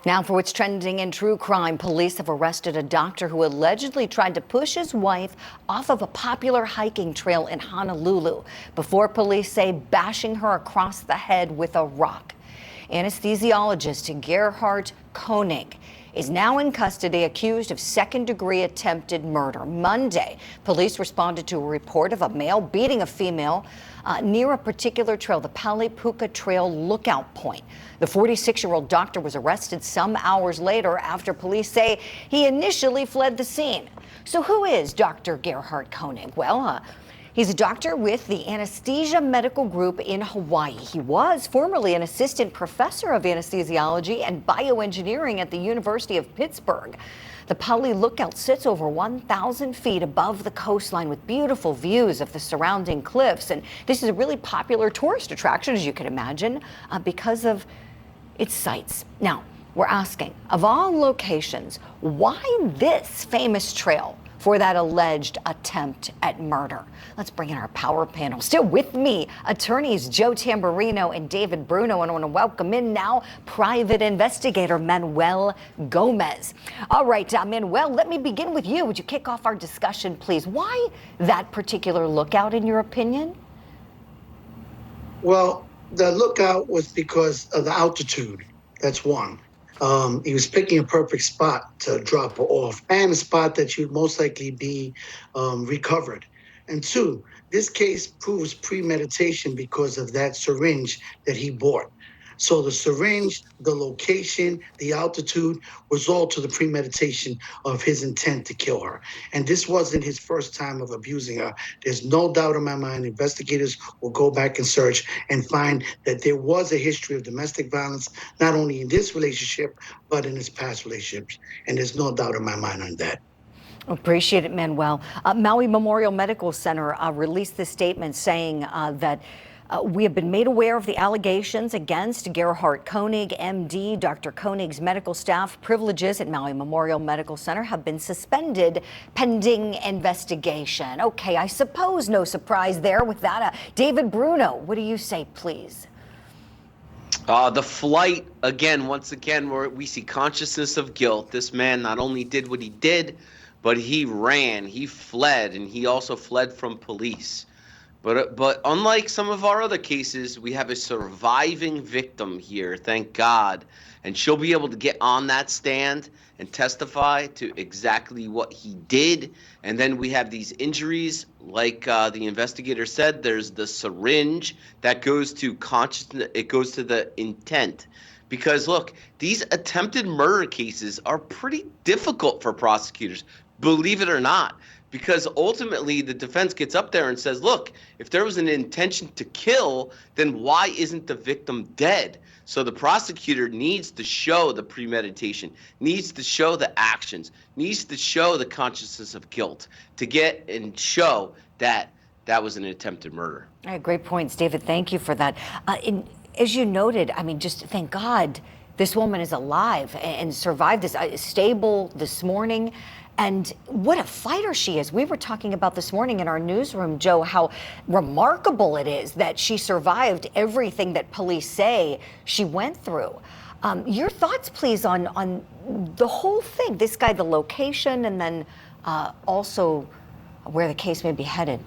Now for what's trending in true crime, police have arrested a doctor who allegedly tried to push his wife off of a popular hiking trail in Honolulu before police say bashing her across the head with a rock. Anesthesiologist Gerhardt Konig is now in custody, accused of second-degree attempted murder. Monday, police responded to a report of a male beating a female near a particular trail, the Palipuka Trail Lookout Point. The 46-year-old doctor was arrested some hours later after police say he initially fled the scene. So who is Dr. Gerhardt Konig? Well, he's a doctor with the Anesthesia Medical Group in Hawaii. He was formerly an assistant professor of anesthesiology and bioengineering at the University of Pittsburgh. The Pali Lookout sits over 1,000 feet above the coastline with beautiful views of the surrounding cliffs. And this is a really popular tourist attraction, as you can imagine, because of its sights. Now, we're asking, of all locations, why this famous trail for that alleged attempt at murder? Let's bring in our power panel. Still with me, attorneys Joe Tamburino and David Bruno, and I want to welcome in now private investigator Manuel Gomez. All right, Manuel, let me begin with you. Would you kick off our discussion, please? Why that particular lookout, in your opinion? Well, the lookout was because of the altitude. That's one. He was picking a perfect spot to drop her off, and a spot that she'd most likely be recovered. And two, this case proves premeditation because of that syringe that he bought. So the syringe, the location, the altitude was all to the premeditation of his intent to kill her. And this wasn't his first time of abusing her. There's no doubt in my mind investigators will go back and search and find that there was a history of domestic violence, not only in this relationship, but in his past relationships. And there's no doubt in my mind on that. Appreciate it, Manuel. Maui Memorial Medical Center released this statement saying that we have been made aware of the allegations against Gerhardt Konig, MD. Dr. Konig's medical staff privileges at Maui Memorial Medical Center have been suspended pending investigation. Okay, I suppose no surprise there with that. David Bruno, what do you say, please? The flight, once again, where we see consciousness of guilt. This man not only did what he did, but he ran, he fled, and he also fled from police. But unlike some of our other cases, we have a surviving victim here, thank God. And she'll be able to get on that stand and testify to exactly what he did. And then we have these injuries, like the investigator said, there's the syringe that goes to consciousness, it goes to the intent. Because look, these attempted murder cases are pretty difficult for prosecutors, believe it or not. Because ultimately the defense gets up there and says, look, if there was an intention to kill, then why isn't the victim dead? So the prosecutor needs to show the premeditation, needs to show the actions, needs to show the consciousness of guilt to get and show that that was an attempted murder. All right, great points, David. Thank you for that. As you noted, I mean, just thank God this woman is alive and survived this, stable this morning. And what a fighter she is. We were talking about this morning in our newsroom, Joe, how remarkable it is that she survived everything that police say she went through. Your thoughts, please, on the whole thing, this guy, the location, and then also where the case may be headed.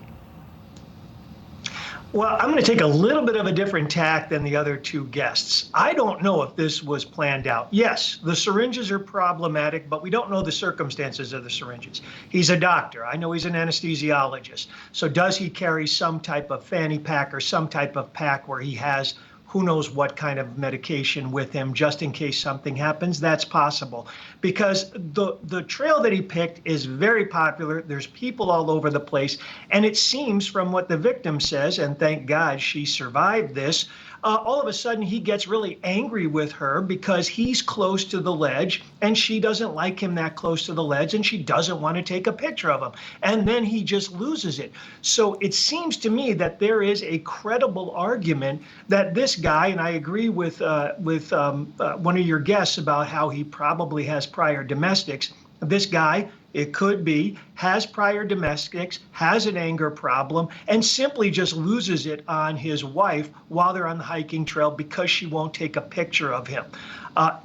Well, I'm going to take a little bit of a different tack than the other two guests. I don't know if this was planned out. Yes, the syringes are problematic, but we don't know the circumstances of the syringes. He's a doctor. I know he's an anesthesiologist. So does he carry some type of fanny pack or some type of pack where he has who knows what kind of medication with him just in case something happens? That's possible, because the trail that he picked is very popular. There's people all over the place, and it seems from what the victim says, and thank God she survived this, all of a sudden he gets really angry with her because he's close to the ledge and she doesn't like him that close to the ledge, and she doesn't want to take a picture of him, and then he just loses it. So it seems to me that there is a credible argument that this guy, and I agree with one of your guests about how he probably has prior domestics, this guy It could be has prior domestics, has an anger problem, and simply just loses it on his wife while they're on the hiking trail because she won't take a picture of him.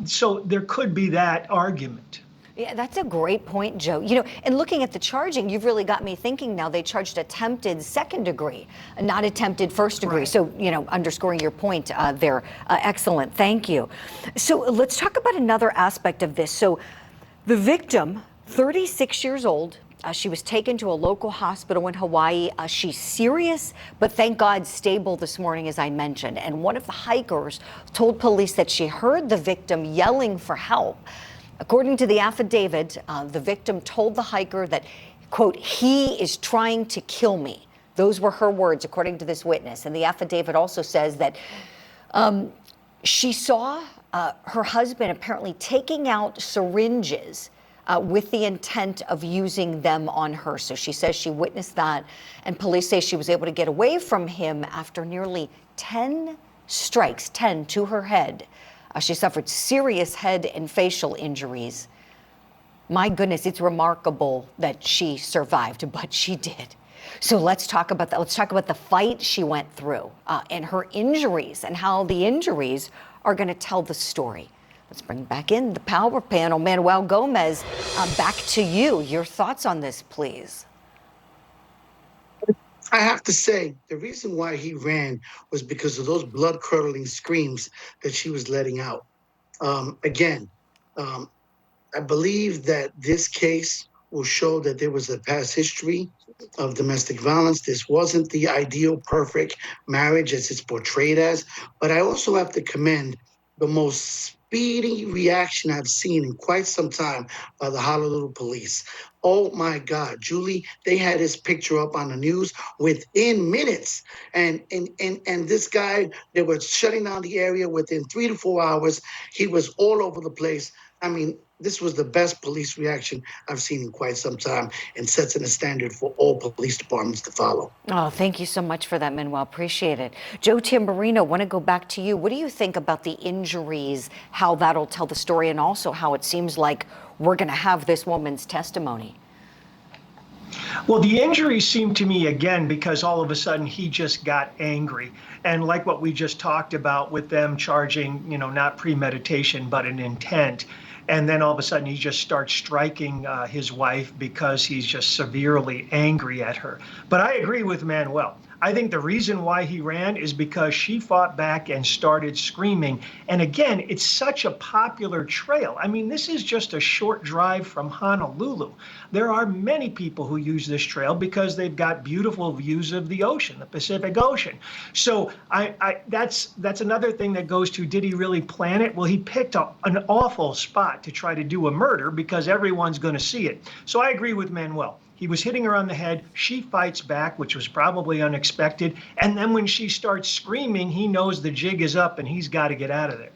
So there could be that argument. Yeah, that's a great point, Joe. And looking at the charging, you've really got me thinking now. They charged attempted second degree, not attempted first degree. Right. So, underscoring your point there. Excellent. Thank you. So let's talk about another aspect of this. So the victim, 36 years old, she was taken to a local hospital in Hawaii. She's serious, but thank God stable this morning, as I mentioned. And one of the hikers told police that she heard the victim yelling for help. According to the affidavit, the victim told the hiker that, quote, he is trying to kill me. Those were her words, according to this witness. And the affidavit also says that she saw her husband apparently taking out syringes with the intent of using them on her. So she says she witnessed that, and police say she was able to get away from him after nearly 10 strikes, 10 to her head. She suffered serious head and facial injuries. My goodness, it's remarkable that she survived, but she did. So let's talk about that. Let's talk about the fight she went through and her injuries and how the injuries are going to tell the story. Let's bring back in the power panel. Manuel Gomez, back to you. Your thoughts on this, please. I have to say, the reason why he ran was because of those blood-curdling screams that she was letting out. Again, I believe that this case will show that there was a past history of domestic violence. This wasn't the ideal, perfect marriage as it's portrayed as. But I also have to commend the most speedy reaction I've seen in quite some time by the Honolulu police. Oh my God, Julie, they had his picture up on the news within minutes. And this guy, they were shutting down the area within 3 to 4 hours. He was all over the place. I mean, this was the best police reaction I've seen in quite some time and sets a standard for all police departments to follow. Oh, thank you so much for that, Manuel. Appreciate it. Joe Tamburino, want to go back to you. What do you think about the injuries, how that'll tell the story, and also how it seems like we're going to have this woman's testimony? Well, the injuries seem to me, again, because all of a sudden he just got angry. And like what we just talked about with them charging, not premeditation, but an intent. And then all of a sudden he just starts striking his wife because he's just severely angry at her. But I agree with Manuel. I think the reason why he ran is because she fought back and started screaming. And again, it's such a popular trail. I mean, this is just a short drive from Honolulu. There are many people who use this trail because they've got beautiful views of the ocean, the Pacific Ocean. So that's another thing that goes to, did he really plan it? Well, he picked an awful spot to try to do a murder because everyone's going to see it. So I agree with Manuel. He was hitting her on the head. She fights back, which was probably unexpected. And then when she starts screaming, he knows the jig is up and he's got to get out of there.